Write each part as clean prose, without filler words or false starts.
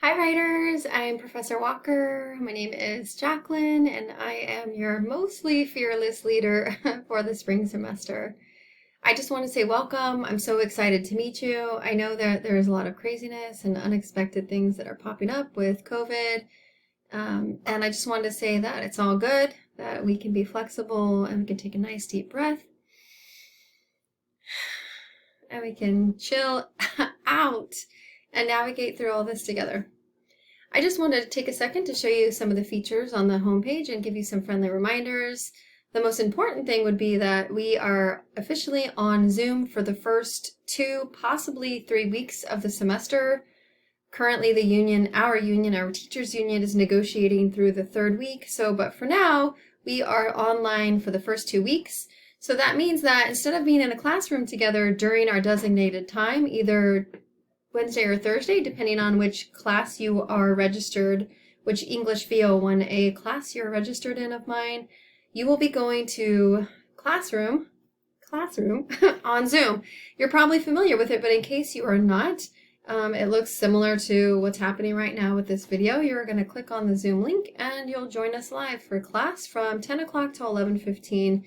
Hi writers, I'm Professor Walker. My name is Jacqueline and I am your mostly fearless leader for the spring semester. I just want to say welcome. I'm so excited to meet you. I know that there's a lot of craziness and unexpected things that are popping up with COVID. And I just wanted to say that it's all good, that we can be flexible and we can take a nice deep breath and we can chill out and navigate through all this together. I just wanted to take a second to show you some of the features on the homepage and give you some friendly reminders. The most important thing would be that we are officially on Zoom for the first 2, possibly 3 weeks of the semester. Currently our teachers union is negotiating through the 3rd week. But for now, we are online for the first 2 weeks. So that means that instead of being in a classroom together during our designated time, either Wednesday or Thursday, depending on which class you are registered, which EnglV01A class you're registered in of mine, you will be going to classroom on Zoom. You're probably familiar with it, but in case you are not, it looks similar to what's happening right now with this video. You're going to click on the Zoom link and you'll join us live for class from 10 o'clock to 11:15.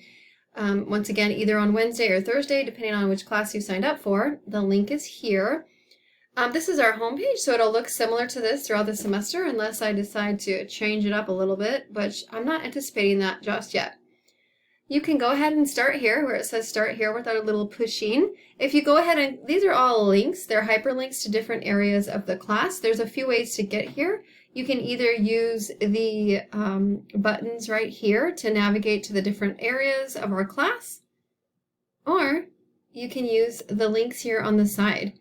Once again, either on Wednesday or Thursday, depending on which class you signed up for. The link is here. This is our homepage, so it'll look similar to this throughout the semester unless I decide to change it up a little bit, but I'm not anticipating that just yet. You can go ahead and start here where it says start here with our little pushing. If you go ahead and, these are all links, they're hyperlinks to different areas of the class. There's a few ways to get here. You can either use the buttons right here to navigate to the different areas of our class, or you can use the links here on the side.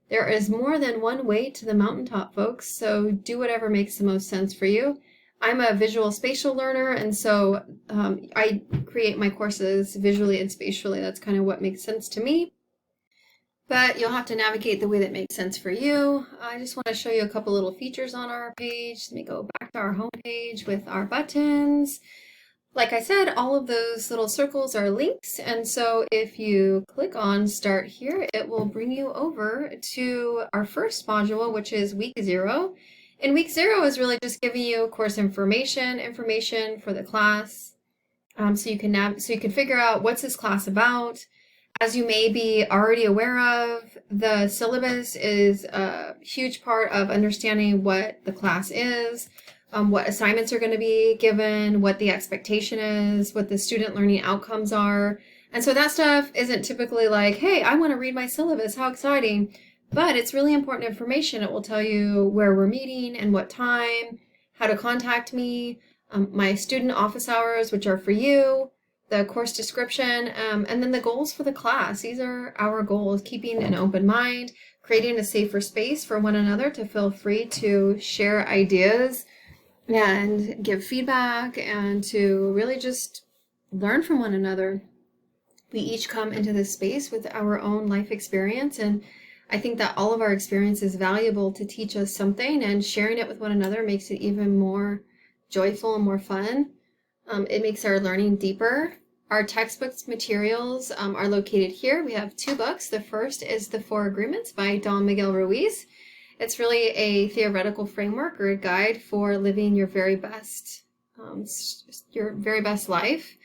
There is more than one way to the mountaintop, folks, so do whatever makes the most sense for you. I'm a visual spatial learner, and so I create my courses visually and spatially. That's kind of what makes sense to me. But you'll have to navigate the way that makes sense for you. I just want to show you a couple little features on our page. Let me go back to our homepage with our buttons. Like I said, all of those little circles are links, and so if you click on Start Here, it will bring you over to our first module, which is Week 0. And Week 0 is really just giving you course information for the class, so you can figure out what's this class about. As you may be already aware of, the syllabus is a huge part of understanding what the class is. What assignments are going to be given, what the expectation is, what the student learning outcomes are. And so that stuff isn't typically like, hey, I want to read my syllabus, how exciting. But it's really important information. It will tell you where we're meeting and what time, how to contact me, my student office hours, which are for you, the course description, and then the goals for the class. These are our goals: keeping an open mind, creating a safer space for one another to feel free to share ideas and give feedback and to really just learn from one another. We each come into this space with our own life experience, and I think that all of our experience is valuable to teach us something, and sharing it with one another makes it even more joyful and more fun. It makes our learning deeper. Our textbooks materials are located here. We have 2 books. The first is The 4 Agreements by Don Miguel Ruiz. It's really a theoretical framework or a guide for living your very best life.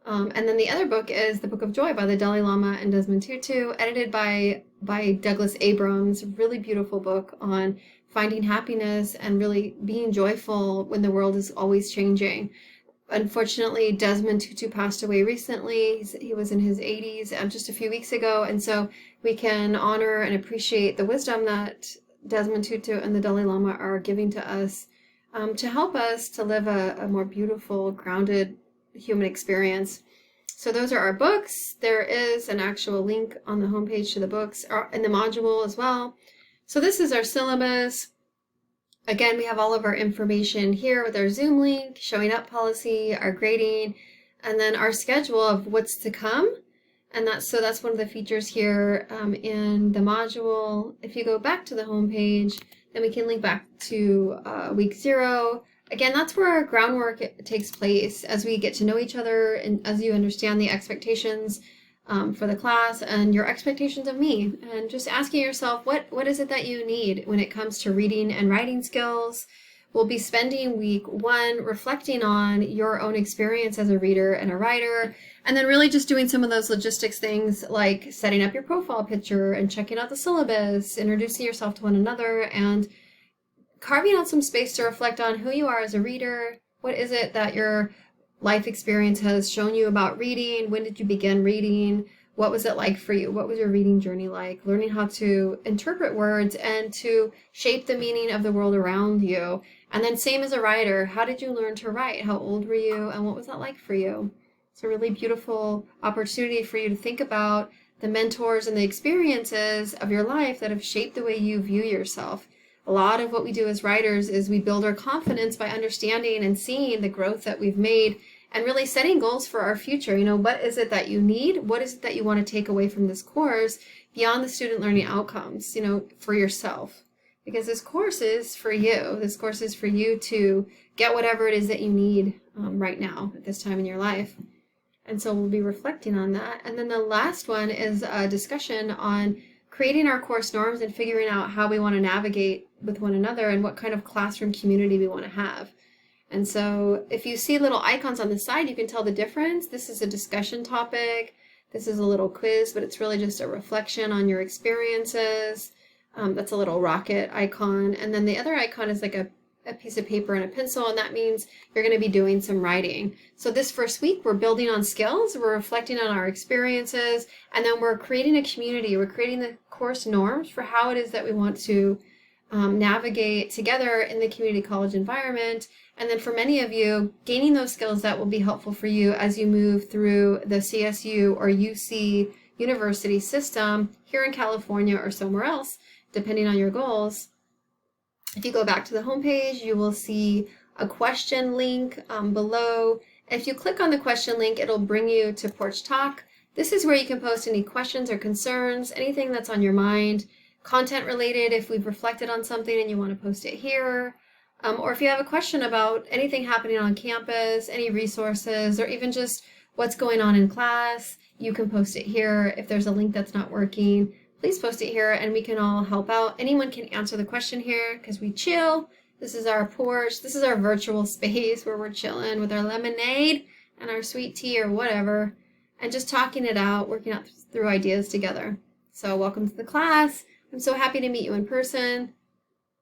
And then the other book is The Book of Joy by the Dalai Lama and Desmond Tutu, edited by Douglas Abrams. Really beautiful book on finding happiness and really being joyful when the world is always changing. Unfortunately, Desmond Tutu passed away recently. He was in his 80s just a few weeks ago, and so we can honor and appreciate the wisdom that Desmond Tutu and the Dalai Lama are giving to us to help us to live a more beautiful, grounded human experience. So those are our books. There is an actual link on the homepage to the books in the module as well. So this is our syllabus. Again, we have all of our information here with our Zoom link, showing up policy, our grading, and then our schedule of what's to come. And that's one of the features here in the module. If you go back to the home page, then we can link back to Week 0. Again, that's where our groundwork takes place as we get to know each other and as you understand the expectations for the class and your expectations of me, and just asking yourself, what is it that you need when it comes to reading and writing skills. We'll be spending week 1 reflecting on your own experience as a reader and a writer, and then really just doing some of those logistics things like setting up your profile picture and checking out the syllabus, introducing yourself to one another, and carving out some space to reflect on who you are as a reader. What is it that your life experience has shown you about reading? When did you begin reading? What was it like for you? What was your reading journey like? Learning how to interpret words and to shape the meaning of the world around you. And then same as a writer, how did you learn to write? How old were you? And what was that like for you? It's a really beautiful opportunity for you to think about the mentors and the experiences of your life that have shaped the way you view yourself. A lot of what we do as writers is we build our confidence by understanding and seeing the growth that we've made and really setting goals for our future. What is it that you need? What is it that you want to take away from this course beyond the student learning outcomes, for yourself? Because this course is for you. This course is for you to get whatever it is that you need right now at this time in your life. And so we'll be reflecting on that. And then the last one is a discussion on creating our course norms and figuring out how we want to navigate with one another and what kind of classroom community we want to have. And so if you see little icons on the side, you can tell the difference. This is a discussion topic. This is a little quiz, but it's really just a reflection on your experiences. That's a little rocket icon. And then the other icon is like a piece of paper and a pencil, and that means you're going to be doing some writing. So this first week, we're building on skills, we're reflecting on our experiences, and then we're creating a community. We're creating the course norms for how it is that we want to navigate together in the community college environment. And then for many of you, gaining those skills that will be helpful for you as you move through the CSU or UC university system here in California or somewhere else, depending on your goals. If you go back to the homepage, you will see a question link below. If you click on the question link, it'll bring you to Porch Talk. This is where you can post any questions or concerns, anything that's on your mind, content related if we've reflected on something and you want to post it here. Or if you have a question about anything happening on campus, any resources, or even just what's going on in class, you can post it here. If there's a link that's not working, please post it here and we can all help out. Anyone can answer the question here because we chill. This is our porch. This is our virtual space where we're chilling with our lemonade and our sweet tea or whatever, and just talking it out, working out through ideas together. So welcome to the class. I'm so happy to meet you in person.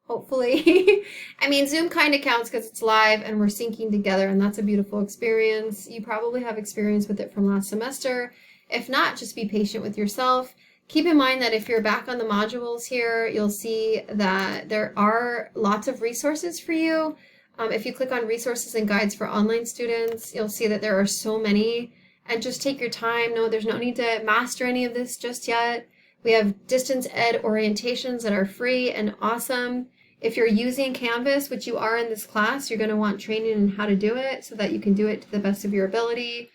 Hopefully. I mean, Zoom kind of counts because it's live and we're syncing together, and that's a beautiful experience. You probably have experience with it from last semester. If not, just be patient with yourself. Keep in mind that if you're back on the modules here, you'll see that there are lots of resources for you. If you click on resources and guides for online students, you'll see that there are so many, and just take your time. No, there's no need to master any of this just yet. We have distance ed orientations that are free and awesome. If you're using Canvas, which you are in this class, you're going to want training in how to do it so that you can do it to the best of your ability.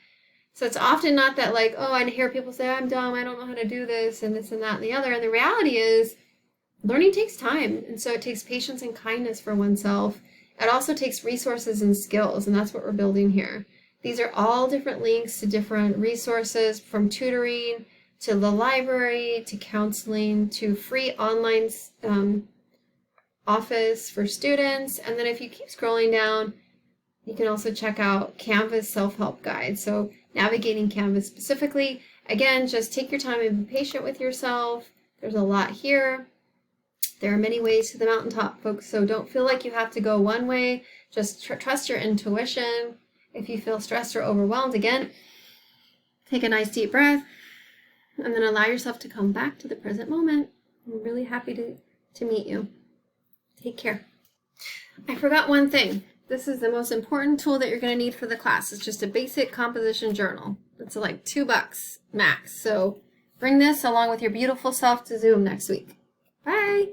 So it's often not that like, oh, I hear people say, I'm dumb, I don't know how to do this and that and the other. And the reality is learning takes time. And so it takes patience and kindness for oneself. It also takes resources and skills, and that's what we're building here. These are all different links to different resources, from tutoring to the library, to counseling, to free online office for students. And then if you keep scrolling down, you can also check out Canvas self-help guide. So navigating Canvas specifically. Again, just take your time and be patient with yourself. There's a lot here. There are many ways to the mountaintop, folks, so don't feel like you have to go one way. Just trust your intuition. If you feel stressed or overwhelmed, again, take a nice deep breath and then allow yourself to come back to the present moment. I'm really happy to meet you. Take care. I forgot one thing. This is the most important tool that you're going to need for the class. It's just a basic composition journal. It's like $2 max. So bring this along with your beautiful self to Zoom next week. Bye.